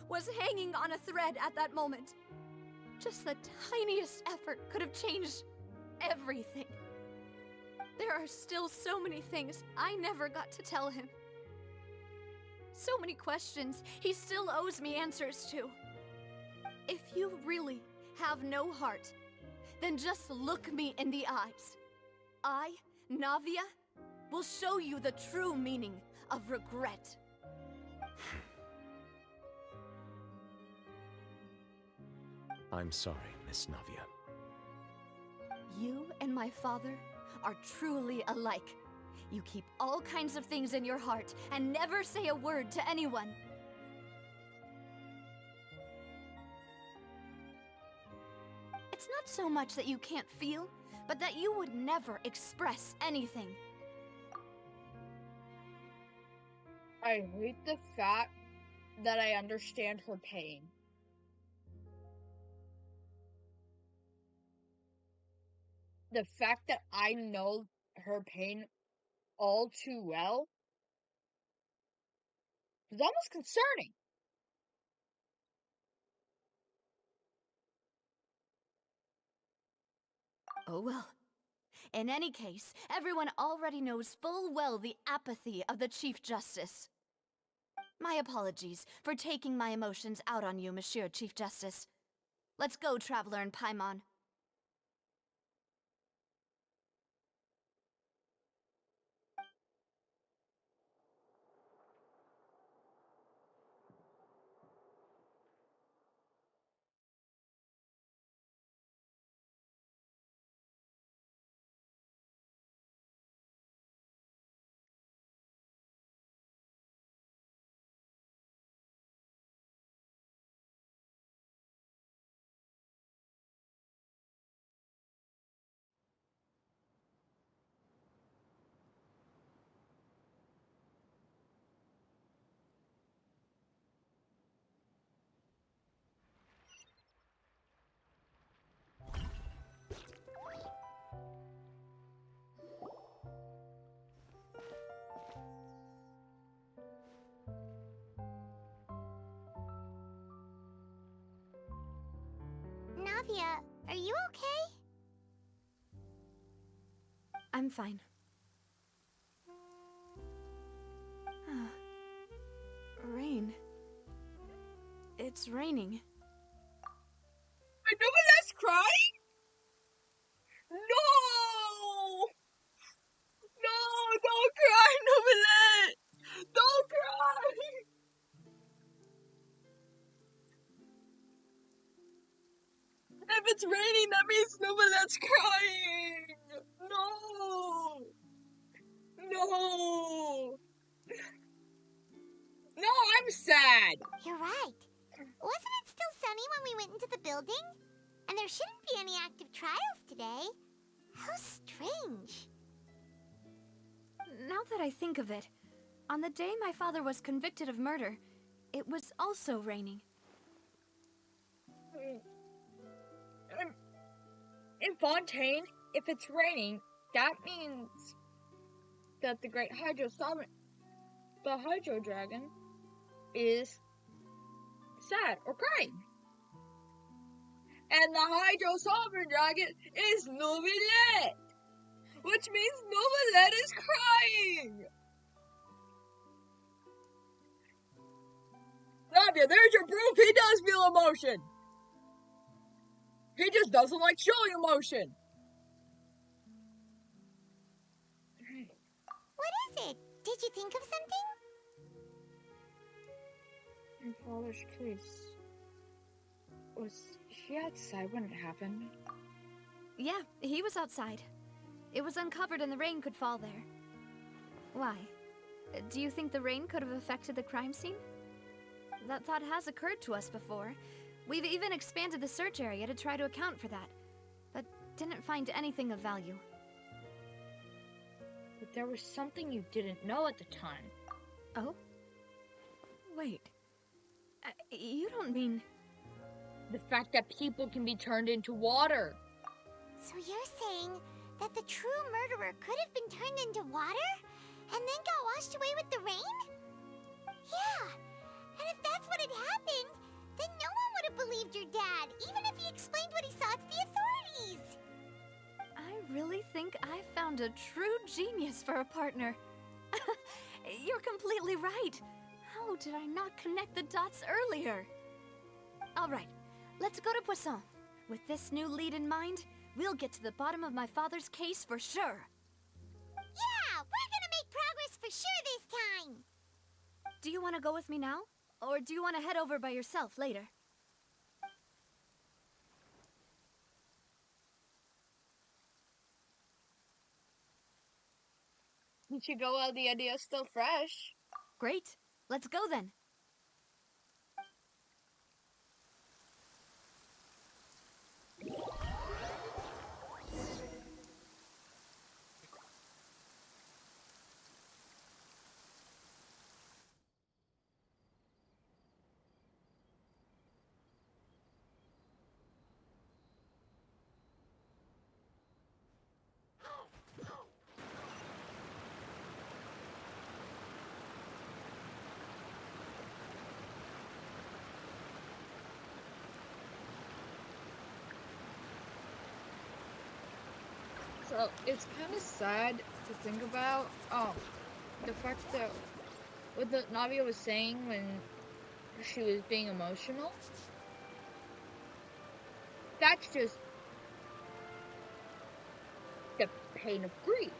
was hanging on a thread at that moment. Just the tiniest effort could have changed everything. There are still so many things I never got to tell him. So many questions he still owes me answers to. If you really have no heart, then just look me in the eyes. I, Navia, will show you the true meaning of regret. I'm sorry, Miss Navia. You and my father are truly alike. You keep all kinds of things in your heart and never say a word to anyone. It's not so much that you can't feel, but that you would never express anything. I hate the fact that I understand her pain. The fact that I know her pain all too well is almost concerning. Oh well. In any case, everyone already knows full well the apathy of the Chief Justice. My apologies for taking my emotions out on you, Monsieur Chief Justice. Let's go, Traveler and Paimon. Navia, are you okay? I'm fine. Rain. It's raining. I know that's crying? No! No, don't cry, Novelette! Don't cry! If it's raining, that means Novelette's crying! No! No! No, I'm sad! You're right. Wasn't it still sunny when we went into the building? And there shouldn't be any active trials today. How strange. Now that I think of it, on the day my father was convicted of murder, it was also raining. In Fontaine, if it's raining, that means that the Great Hydro Summon, the Hydro Dragon, is sad or crying. And the Hydro Sovereign Dragon is Novelette, which means Novelette is crying. Navia, there's your proof. He does feel emotion. He just doesn't like showing emotion. What is it? Did you think of something? My father's case. Was he outside when it happened? Yeah, he was outside. It was uncovered and the rain could fall there. Why? Do you think the rain could have affected the crime scene? That thought has occurred to us before. We've even expanded the search area to try to account for that, but didn't find anything of value. But there was something you didn't know at the time. Oh? Wait. You don't mean... The fact that people can be turned into water. So you're saying that the true murderer could have been turned into water? And then got washed away with the rain? Yeah, and if that's what had happened, then no one would have believed your dad, even if he explained what he saw to the authorities. I really think I found a true genius for a partner. You're completely right. How did I not connect the dots earlier? All right, let's go to Poisson. With this new lead in mind, we'll get to the bottom of my father's case for sure. Yeah, we're gonna make progress for sure this time. Do you want to go with me now? Or do you want to head over by yourself later? You should go while the idea is still fresh. Great. Let's go then. So it's kind of sad to think about. The fact that what the Navia was saying when she was being emotional. That's just the pain of grief.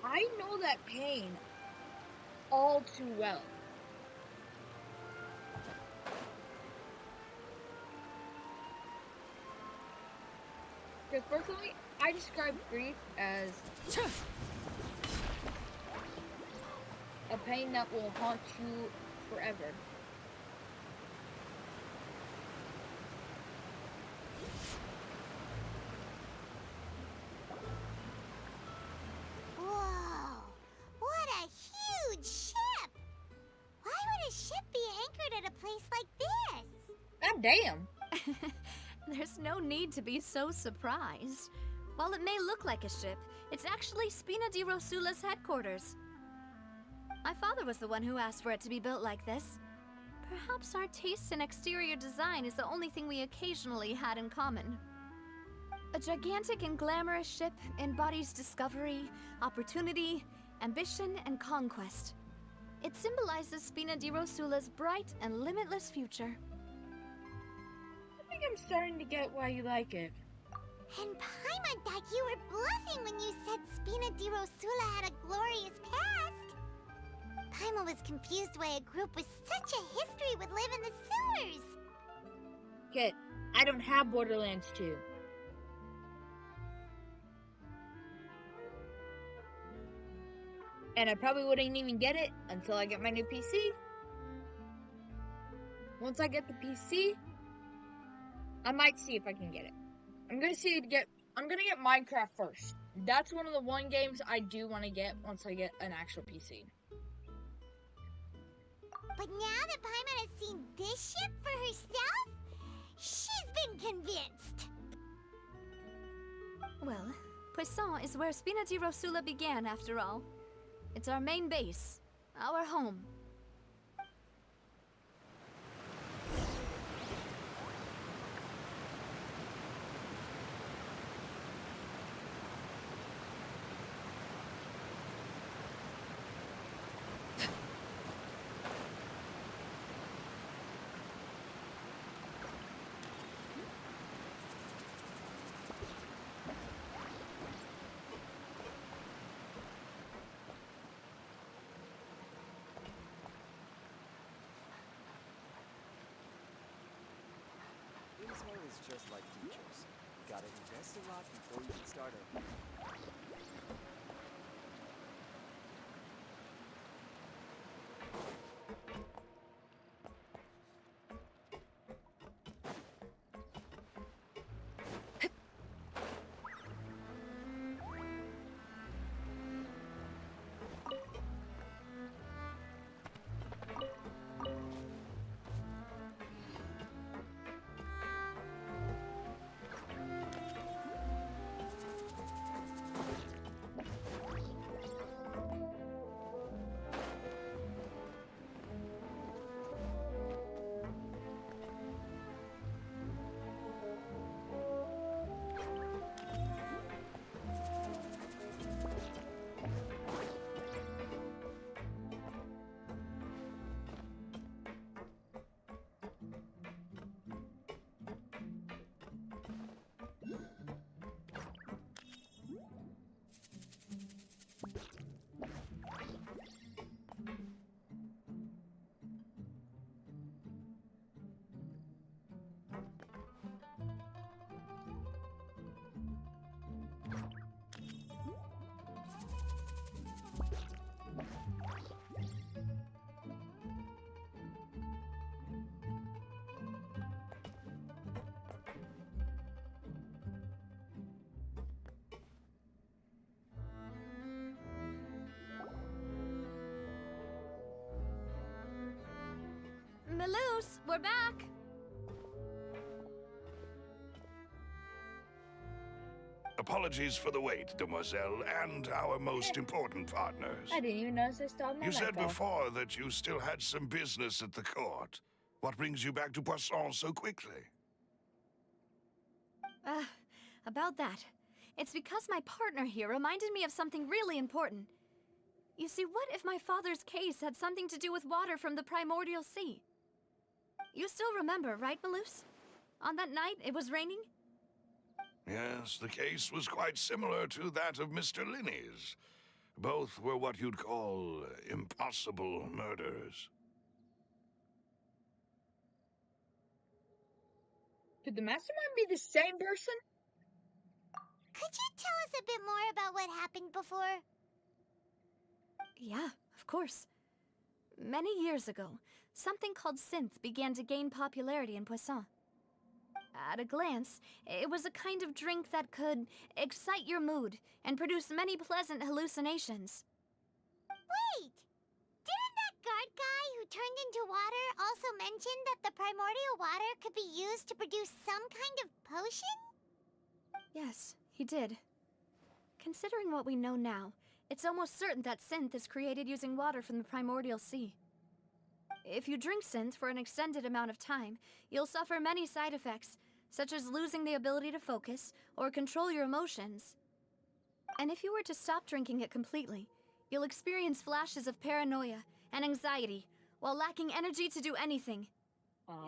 I know that pain all too well. Because personally, I describe grief as a pain that will haunt you forever. Whoa! What a huge ship! Why would a ship be anchored at a place like this? God damn. There's no need to be so surprised. While it may look like a ship, it's actually Spina di Rosula's headquarters. My father was the one who asked for it to be built like this. Perhaps our taste in exterior design is the only thing we occasionally had in common. A gigantic and glamorous ship embodies discovery, opportunity, ambition, and conquest. It symbolizes Spina di Rosula's bright and limitless future. I think I'm starting to get why you like it. And Paimon thought you were bluffing when you said Spina di Rosula had a glorious past. Paimon was confused why a group with such a history would live in the sewers. Kid, I don't have Borderlands 2. And I probably wouldn't even get it until I get my new PC. Once I get the PC, I might see if I can get it. I'm gonna get Minecraft first. That's one of the one games I do want to get once I get an actual PC. But now that Paimon has seen this ship for herself, she's been convinced. Well, Poisson is where Spina di Rosula began, after all. It's our main base, our home. Intel is just like teachers. You gotta invest a lot before you can start a... Melus, we're back! Apologies for the wait, demoiselle, and our most important partners. I didn't even notice I still had my You mic said off. before that you still had some business at the court. What brings you back to Poisson so quickly? About that. It's because my partner here reminded me of something really important. You see, what if my father's case had something to do with water from the primordial sea? You still remember, right, Melus? On that night, it was raining? Yes, the case was quite similar to that of Mr. Linney's. Both were what you'd call impossible murders. Could the mastermind be the same person? Could you tell us a bit more about what happened before? Yeah, of course. Many years ago, something called synth began to gain popularity in Poisson. At a glance, it was a kind of drink that could excite your mood and produce many pleasant hallucinations. Wait! Didn't that guard guy who turned into water also mention that the primordial water could be used to produce some kind of potion? Yes, he did. Considering what we know now, it's almost certain that synth is created using water from the primordial sea. If you drink synth for an extended amount of time, you'll suffer many side effects, such as losing the ability to focus or control your emotions. And if you were to stop drinking it completely, you'll experience flashes of paranoia and anxiety while lacking energy to do anything.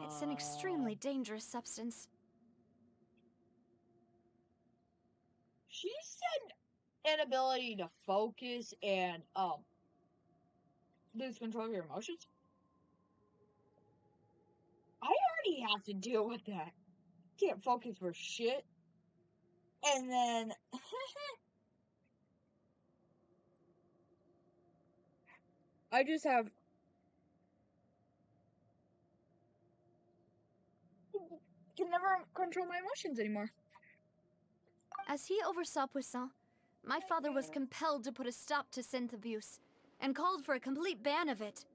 It's an extremely dangerous substance. She said inability to focus and lose control of your emotions. I already have to deal with that. Can't focus for shit. And then I just have can never control my emotions anymore. As he oversaw Poisson, my father was compelled to put a stop to synth abuse and called for a complete ban of it.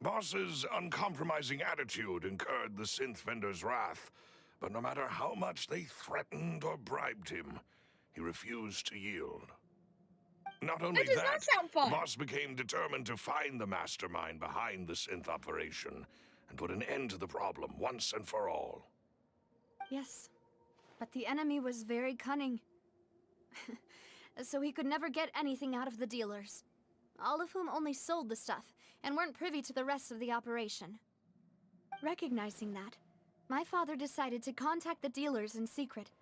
Boss's uncompromising attitude incurred the synth vendor's wrath, but no matter how much they threatened or bribed him, he refused to yield. Not only That does that, not sound fun. Boss became determined to find the mastermind behind the synth operation and put an end to the problem once and for all. Yes, but the enemy was very cunning. So he could never get anything out of the dealers, all of whom only sold the stuff and weren't privy to the rest of the operation. Recognizing that, my father decided to contact the dealers in secret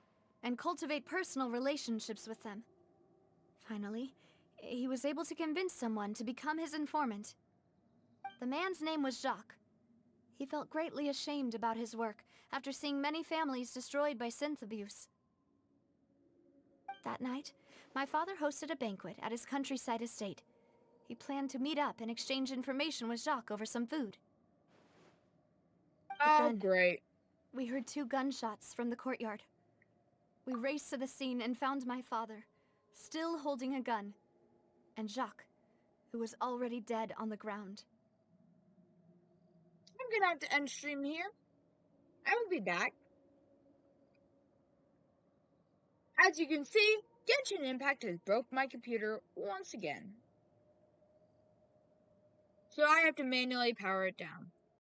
and cultivate personal relationships with them. Finally, he was able to convince someone to become his informant. The man's name was Jacques. He felt greatly ashamed about his work after seeing many families destroyed by synth abuse. That night, my father hosted a banquet at his countryside estate. He planned to meet up and exchange information with Jacques over some food. Oh, great. We heard 2 gunshots from the courtyard. We raced to the scene and found my father, still holding a gun, and Jacques, who was already dead on the ground. I'm gonna have to end stream here. I will be back. As you can see, Genshin Impact has broke my computer once again. So I have to manually power it down.